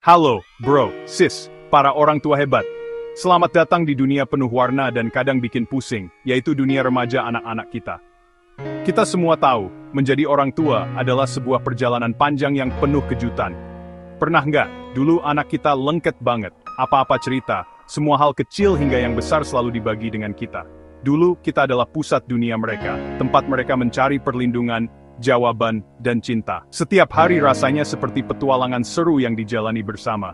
Halo, bro, sis, para orang tua hebat. Selamat datang di dunia penuh warna dan kadang bikin pusing, yaitu dunia remaja anak-anak kita. Kita semua tahu, menjadi orang tua adalah sebuah perjalanan panjang yang penuh kejutan. Pernah nggak, dulu anak kita lengket banget, apa-apa cerita, semua hal kecil hingga yang besar selalu dibagi dengan kita. Dulu, kita adalah pusat dunia mereka, tempat mereka mencari perlindungan, jawaban, dan cinta. Setiap hari rasanya seperti petualangan seru yang dijalani bersama.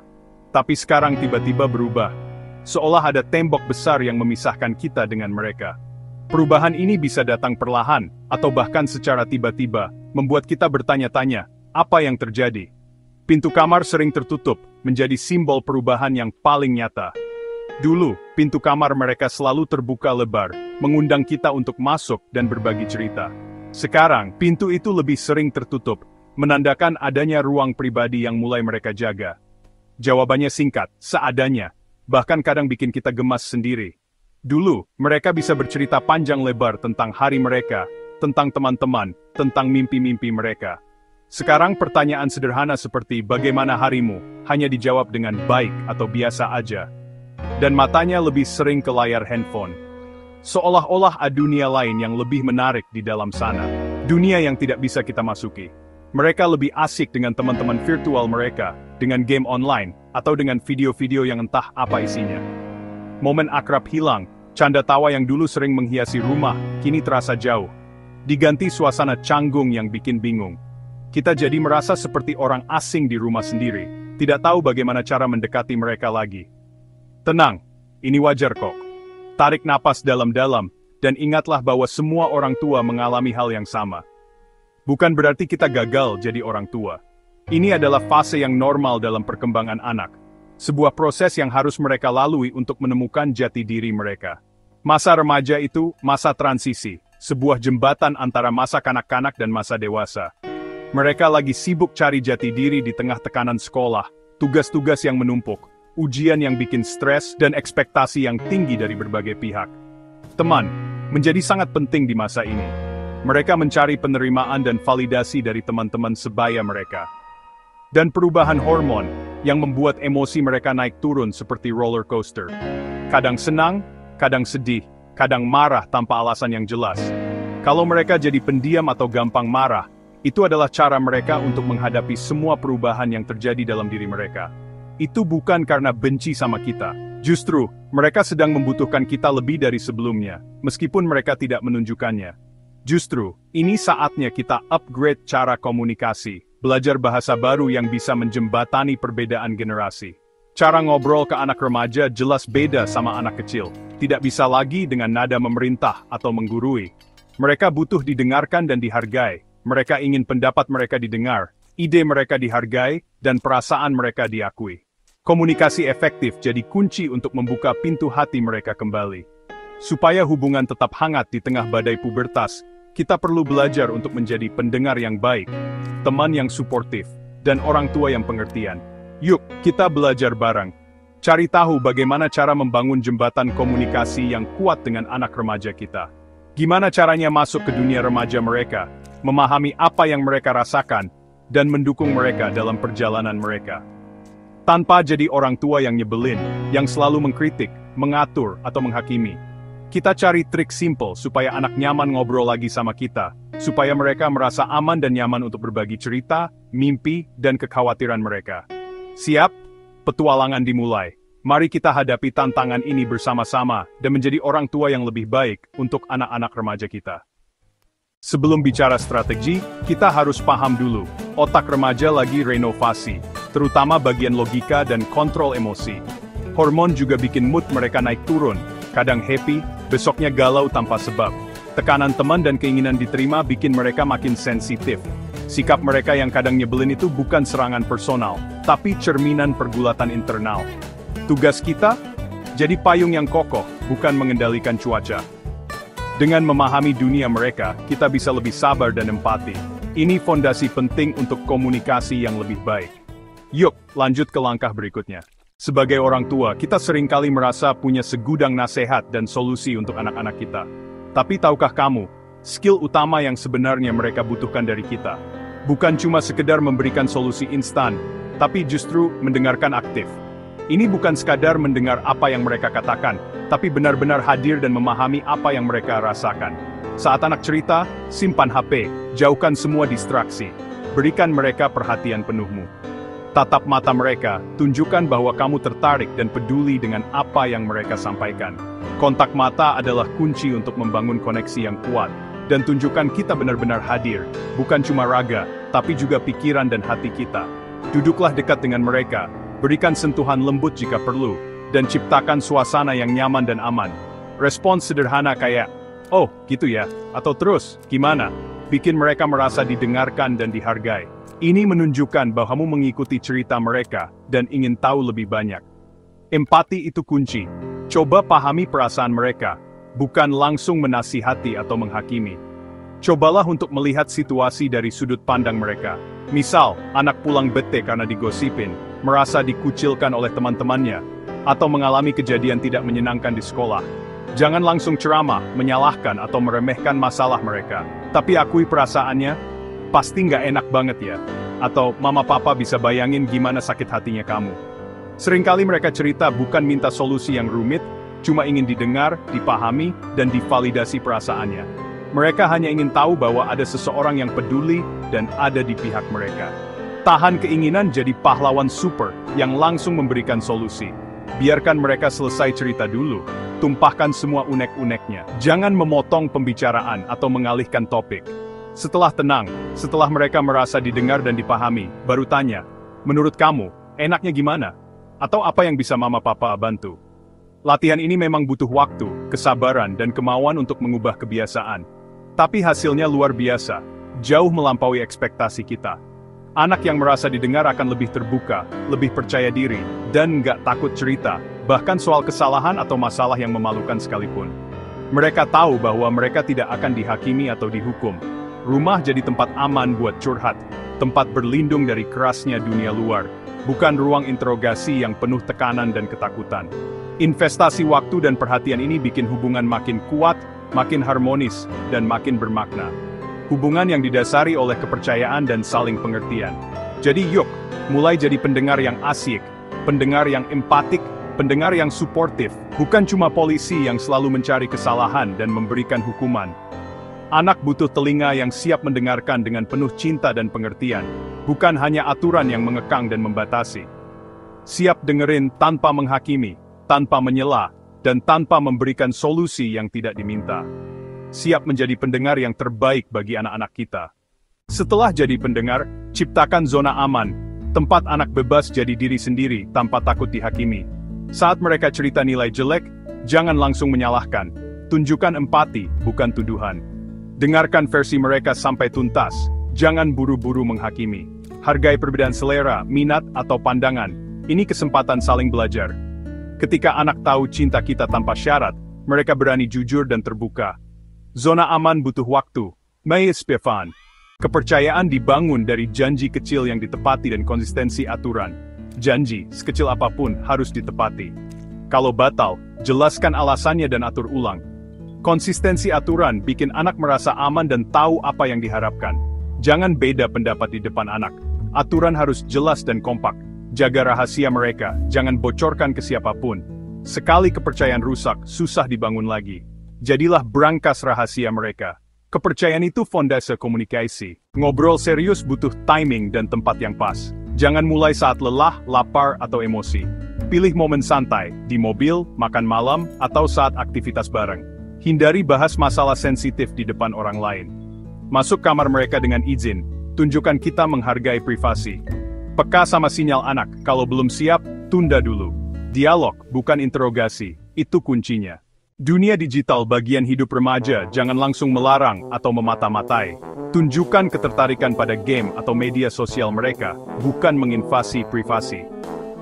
Tapi sekarang tiba-tiba berubah. Seolah ada tembok besar yang memisahkan kita dengan mereka. Perubahan ini bisa datang perlahan, atau bahkan secara tiba-tiba, membuat kita bertanya-tanya, apa yang terjadi? Pintu kamar sering tertutup, menjadi simbol perubahan yang paling nyata. Dulu, pintu kamar mereka selalu terbuka lebar, mengundang kita untuk masuk dan berbagi cerita. Sekarang, pintu itu lebih sering tertutup, menandakan adanya ruang pribadi yang mulai mereka jaga. Jawabannya singkat, seadanya, bahkan kadang bikin kita gemas sendiri. Dulu, mereka bisa bercerita panjang lebar tentang hari mereka, tentang teman-teman, tentang mimpi-mimpi mereka. Sekarang pertanyaan sederhana seperti bagaimana harimu, hanya dijawab dengan baik atau biasa aja. Dan matanya lebih sering ke layar handphone. Seolah-olah ada dunia lain yang lebih menarik di dalam sana. Dunia yang tidak bisa kita masuki. Mereka lebih asik dengan teman-teman virtual mereka, dengan game online, atau dengan video-video yang entah apa isinya. Momen akrab hilang, canda tawa yang dulu sering menghiasi rumah, kini terasa jauh. Diganti suasana canggung yang bikin bingung. Kita jadi merasa seperti orang asing di rumah sendiri, tidak tahu bagaimana cara mendekati mereka lagi. Tenang, ini wajar kok. Tarik napas dalam-dalam, dan ingatlah bahwa semua orang tua mengalami hal yang sama. Bukan berarti kita gagal jadi orang tua. Ini adalah fase yang normal dalam perkembangan anak. Sebuah proses yang harus mereka lalui untuk menemukan jati diri mereka. Masa remaja itu masa transisi, sebuah jembatan antara masa kanak-kanak dan masa dewasa. Mereka lagi sibuk cari jati diri di tengah tekanan sekolah, tugas-tugas yang menumpuk, ujian yang bikin stres, dan ekspektasi yang tinggi dari berbagai pihak. Teman, menjadi sangat penting di masa ini. Mereka mencari penerimaan dan validasi dari teman-teman sebaya mereka. Dan perubahan hormon, yang membuat emosi mereka naik turun seperti roller coaster. Kadang senang, kadang sedih, kadang marah tanpa alasan yang jelas. Kalau mereka jadi pendiam atau gampang marah, itu adalah cara mereka untuk menghadapi semua perubahan yang terjadi dalam diri mereka. Itu bukan karena benci sama kita. Justru, mereka sedang membutuhkan kita lebih dari sebelumnya, meskipun mereka tidak menunjukkannya. Justru, ini saatnya kita upgrade cara komunikasi, belajar bahasa baru yang bisa menjembatani perbedaan generasi. Cara ngobrol ke anak remaja jelas beda sama anak kecil, tidak bisa lagi dengan nada memerintah atau menggurui. Mereka butuh didengarkan dan dihargai, mereka ingin pendapat mereka didengar, ide mereka dihargai, dan perasaan mereka diakui. Komunikasi efektif jadi kunci untuk membuka pintu hati mereka kembali. Supaya hubungan tetap hangat di tengah badai pubertas, kita perlu belajar untuk menjadi pendengar yang baik, teman yang suportif, dan orang tua yang pengertian. Yuk, kita belajar bareng. Cari tahu bagaimana cara membangun jembatan komunikasi yang kuat dengan anak remaja kita. Gimana caranya masuk ke dunia remaja mereka, memahami apa yang mereka rasakan, dan mendukung mereka dalam perjalanan mereka. Tanpa jadi orang tua yang nyebelin, yang selalu mengkritik, mengatur, atau menghakimi. Kita cari trik simple supaya anak nyaman ngobrol lagi sama kita, supaya mereka merasa aman dan nyaman untuk berbagi cerita, mimpi, dan kekhawatiran mereka. Siap? Petualangan dimulai. Mari kita hadapi tantangan ini bersama-sama dan menjadi orang tua yang lebih baik untuk anak-anak remaja kita. Sebelum bicara strategi, kita harus paham dulu, otak remaja lagi renovasi, terutama bagian logika dan kontrol emosi. Hormon juga bikin mood mereka naik turun, kadang happy, besoknya galau tanpa sebab. Tekanan teman dan keinginan diterima bikin mereka makin sensitif. Sikap mereka yang kadang nyebelin itu bukan serangan personal, tapi cerminan pergulatan internal. Tugas kita, jadi payung yang kokoh, bukan mengendalikan cuaca. Dengan memahami dunia mereka, kita bisa lebih sabar dan empati. Ini fondasi penting untuk komunikasi yang lebih baik. Yuk, lanjut ke langkah berikutnya. Sebagai orang tua, kita seringkali merasa punya segudang nasihat dan solusi untuk anak-anak kita. Tapi tahukah kamu, skill utama yang sebenarnya mereka butuhkan dari kita? Bukan cuma sekedar memberikan solusi instan, tapi justru mendengarkan aktif. Ini bukan sekadar mendengar apa yang mereka katakan, tapi benar-benar hadir dan memahami apa yang mereka rasakan. Saat anak cerita, simpan HP, jauhkan semua distraksi. Berikan mereka perhatian penuhmu. Tatap mata mereka, tunjukkan bahwa kamu tertarik dan peduli dengan apa yang mereka sampaikan. Kontak mata adalah kunci untuk membangun koneksi yang kuat, dan tunjukkan kita benar-benar hadir, bukan cuma raga, tapi juga pikiran dan hati kita. Duduklah dekat dengan mereka, berikan sentuhan lembut jika perlu, dan ciptakan suasana yang nyaman dan aman. Respons sederhana kayak, "Oh, gitu ya," atau "Terus, gimana?" bikin mereka merasa didengarkan dan dihargai. Ini menunjukkan bahwa kamu mengikuti cerita mereka dan ingin tahu lebih banyak. Empati itu kunci. Coba pahami perasaan mereka, bukan langsung menasihati atau menghakimi. Cobalah untuk melihat situasi dari sudut pandang mereka. Misal, anak pulang bete karena digosipin, merasa dikucilkan oleh teman-temannya, atau mengalami kejadian tidak menyenangkan di sekolah. Jangan langsung ceramah, menyalahkan atau meremehkan masalah mereka. Tapi akui perasaannya, pasti nggak enak banget ya. Atau, mama papa bisa bayangin gimana sakit hatinya kamu. Seringkali mereka cerita bukan minta solusi yang rumit, cuma ingin didengar, dipahami, dan divalidasi perasaannya. Mereka hanya ingin tahu bahwa ada seseorang yang peduli dan ada di pihak mereka. Tahan keinginan jadi pahlawan super yang langsung memberikan solusi. Biarkan mereka selesai cerita dulu. Tumpahkan semua unek-uneknya. Jangan memotong pembicaraan atau mengalihkan topik. Setelah tenang, setelah mereka merasa didengar dan dipahami, baru tanya, "Menurut kamu, enaknya gimana? Atau apa yang bisa mama papa bantu?" Latihan ini memang butuh waktu, kesabaran, dan kemauan untuk mengubah kebiasaan. Tapi hasilnya luar biasa, jauh melampaui ekspektasi kita. Anak yang merasa didengar akan lebih terbuka, lebih percaya diri, dan nggak takut cerita, bahkan soal kesalahan atau masalah yang memalukan sekalipun. Mereka tahu bahwa mereka tidak akan dihakimi atau dihukum. Rumah jadi tempat aman buat curhat, tempat berlindung dari kerasnya dunia luar, bukan ruang interogasi yang penuh tekanan dan ketakutan. Investasi waktu dan perhatian ini bikin hubungan makin kuat, makin harmonis, dan makin bermakna. Hubungan yang didasari oleh kepercayaan dan saling pengertian. Jadi yuk, mulai jadi pendengar yang asyik, pendengar yang empatik, pendengar yang suportif, bukan cuma polisi yang selalu mencari kesalahan dan memberikan hukuman. Anak butuh telinga yang siap mendengarkan dengan penuh cinta dan pengertian, bukan hanya aturan yang mengekang dan membatasi. Siap dengerin tanpa menghakimi, tanpa menyela, dan tanpa memberikan solusi yang tidak diminta. Siap menjadi pendengar yang terbaik bagi anak-anak kita. Setelah jadi pendengar, ciptakan zona aman, tempat anak bebas jadi diri sendiri tanpa takut dihakimi. Saat mereka cerita nilai jelek, jangan langsung menyalahkan. Tunjukkan empati, bukan tuduhan. Dengarkan versi mereka sampai tuntas, jangan buru-buru menghakimi. Hargai perbedaan selera, minat, atau pandangan. Ini kesempatan saling belajar. Ketika anak tahu cinta kita tanpa syarat, mereka berani jujur dan terbuka. Zona aman butuh waktu. Maespefan. Kepercayaan dibangun dari janji kecil yang ditepati dan konsistensi aturan. Janji, sekecil apapun, harus ditepati. Kalau batal, jelaskan alasannya dan atur ulang. Konsistensi aturan bikin anak merasa aman dan tahu apa yang diharapkan. Jangan beda pendapat di depan anak. Aturan harus jelas dan kompak. Jaga rahasia mereka, jangan bocorkan ke siapapun. Sekali kepercayaan rusak, susah dibangun lagi. Jadilah brankas rahasia mereka. Kepercayaan itu fondase komunikasi. Ngobrol serius butuh timing dan tempat yang pas. Jangan mulai saat lelah, lapar, atau emosi. Pilih momen santai, di mobil, makan malam, atau saat aktivitas bareng. Hindari bahas masalah sensitif di depan orang lain. Masuk kamar mereka dengan izin, tunjukkan kita menghargai privasi. Peka sama sinyal anak, kalau belum siap, tunda dulu. Dialog, bukan interogasi, itu kuncinya. Dunia digital bagian hidup remaja, jangan langsung melarang atau memata-matai. Tunjukkan ketertarikan pada game atau media sosial mereka, bukan menginvasi privasi.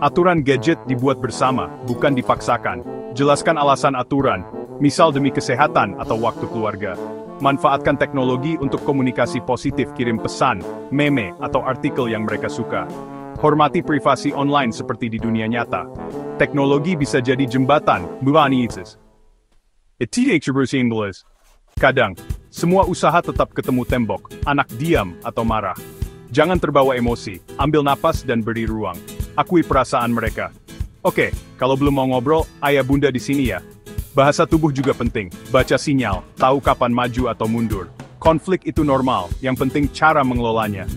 Aturan gadget dibuat bersama, bukan dipaksakan. Jelaskan alasan aturan, misal demi kesehatan atau waktu keluarga. Manfaatkan teknologi untuk komunikasi positif, kirim pesan, meme, atau artikel yang mereka suka. Hormati privasi online seperti di dunia nyata. Teknologi bisa jadi jembatan, bukan isis. Kadang, semua usaha tetap ketemu tembok, anak diam atau marah. Jangan terbawa emosi, ambil napas dan beri ruang. Akui perasaan mereka. Oke, kalau belum mau ngobrol, ayah bunda di sini ya. Bahasa tubuh juga penting, baca sinyal, tahu kapan maju atau mundur. Konflik itu normal, yang penting cara mengelolanya.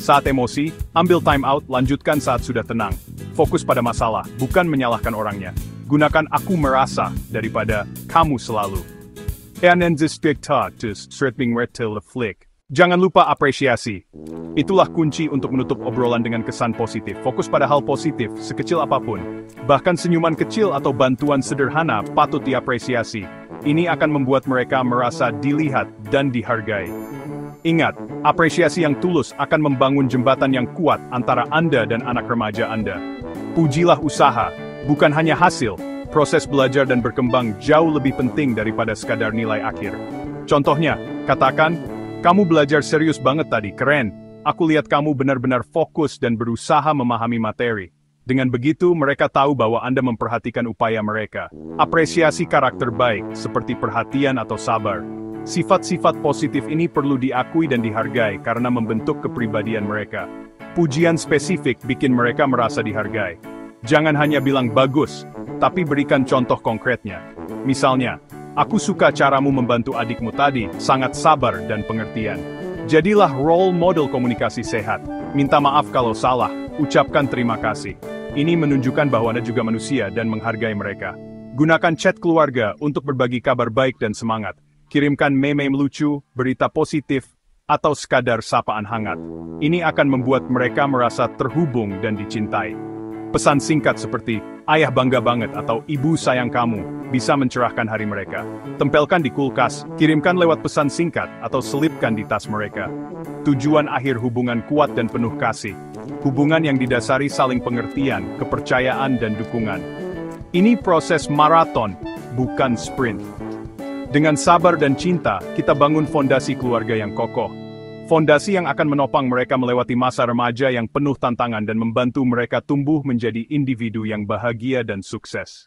Saat emosi, ambil time out, lanjutkan saat sudah tenang. Fokus pada masalah, bukan menyalahkan orangnya. Gunakan aku merasa daripada kamu selalu. Jangan lupa apresiasi. Itulah kunci untuk menutup obrolan dengan kesan positif. Fokus pada hal positif, sekecil apapun. Bahkan senyuman kecil atau bantuan sederhana patut diapresiasi. Ini akan membuat mereka merasa dilihat dan dihargai. Ingat, apresiasi yang tulus akan membangun jembatan yang kuat antara Anda dan anak remaja Anda. Pujilah usaha, bukan hanya hasil. Proses belajar dan berkembang jauh lebih penting daripada sekadar nilai akhir. Contohnya, katakan, kamu belajar serius banget tadi, keren. Aku lihat kamu benar-benar fokus dan berusaha memahami materi. Dengan begitu, mereka tahu bahwa Anda memperhatikan upaya mereka. Apresiasi karakter baik, seperti perhatian atau sabar. Sifat-sifat positif ini perlu diakui dan dihargai karena membentuk kepribadian mereka. Pujian spesifik bikin mereka merasa dihargai. Jangan hanya bilang bagus, tapi berikan contoh konkretnya. Misalnya, aku suka caramu membantu adikmu tadi, sangat sabar dan pengertian. Jadilah role model komunikasi sehat. Minta maaf kalau salah, ucapkan terima kasih. Ini menunjukkan bahwa Anda juga manusia dan menghargai mereka. Gunakan chat keluarga untuk berbagi kabar baik dan semangat. Kirimkan meme lucu, berita positif, atau sekadar sapaan hangat. Ini akan membuat mereka merasa terhubung dan dicintai. Pesan singkat seperti, ayah bangga banget atau ibu sayang kamu, bisa mencerahkan hari mereka. Tempelkan di kulkas, kirimkan lewat pesan singkat, atau selipkan di tas mereka. Tujuan akhir hubungan kuat dan penuh kasih. Hubungan yang didasari saling pengertian, kepercayaan, dan dukungan. Ini proses maraton, bukan sprint. Dengan sabar dan cinta, kita bangun fondasi keluarga yang kokoh. Fondasi yang akan menopang mereka melewati masa remaja yang penuh tantangan dan membantu mereka tumbuh menjadi individu yang bahagia dan sukses.